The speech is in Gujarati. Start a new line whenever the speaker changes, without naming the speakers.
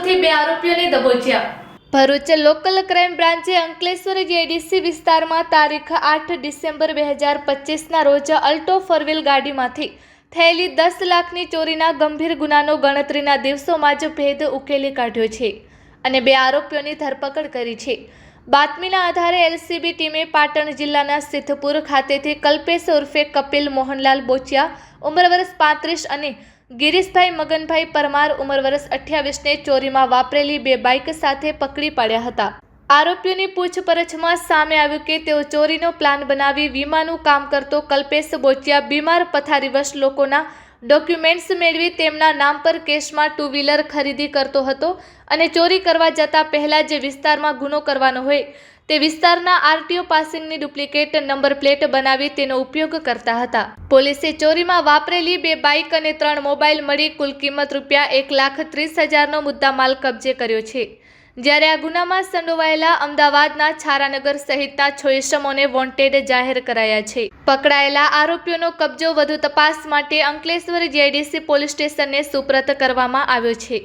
ભરૂચથી 2 આરોપીઓને દબોચ્યા। ભરૂચ લોકલ ક્રાઇમ બ્રાન્ચે અંકલેશ્વર જેડીસી વિસ્તારમાં તારીખ 8 ડિસેમ્બર 2025ના રોજ અલ્ટો ફોરવ્હીલ ગાડીમાંથી થયેલી 10 લાખની ચોરીના ગંભીર ગુનાનો ગણતરીના દિવસોમાં જ ભેદ ઉકેલી કાઢ્યો છે અને 2 આરોપીઓની ધરપકડ કરી છે। બાતમીના આધારે એલસીબી ટીમે પાટણ જિલ્લાના સિદ્ધપુર ખાતેથી કલ્પેશ ઉર્ફે કપિલ મોહનલાલ બોચિયા ઉંમર વર્ષ 35 અને ગિરીશભાઈ મગનભાઈ પરમાર ઉંમર વર્ષ 28ને ચોરીમાં વાપરેલી 2 બાઇક સાથે પકડી પાડ્યા હતા। આરોપીઓની પૂછપરછમાં સામે આવ્યું કે તેઓ ચોરીનો પ્લાન બનાવી વીમાનું કામ કરતો કલ્પેશ બોચિયા બીમાર પથારીવશ લોકોના ડોક્યુમેન્ટ્સ મેળવી તેમના નામ પર કેશમાં 2 વ્હીલર ખરીદી કરતો હતો અને ચોરી કરવા જતા પહેલા જે વિસ્તારમાં ગુનો કરવાનો હોય તે વિસ્તારના આરટીઓ પાસિંગની ડુપ્લિકેટ નંબર પ્લેટ બનાવી તેનો ઉપયોગ કરતા હતા। પોલીસે ચોરીમાં વાપરેલી 2 બાઇક અને 3 મોબાઈલ મળી કુલ કિંમત ₹1,30,000નો મુદ્દામાલ કબજે કર્યો છે। જ્યારે આ ગુનામાં સંડોવાયેલા અમદાવાદના છારાનગર સહિતના 6 ઇસમોને વોન્ટેડ જાહેર કરાયા છે। પકડાયેલા આરોપીઓનો કબજો વધુ તપાસ માટે અંકલેશ્વર જેડીસી પોલીસ સ્ટેશનને સુપ્રત કરવામાં આવ્યો છે।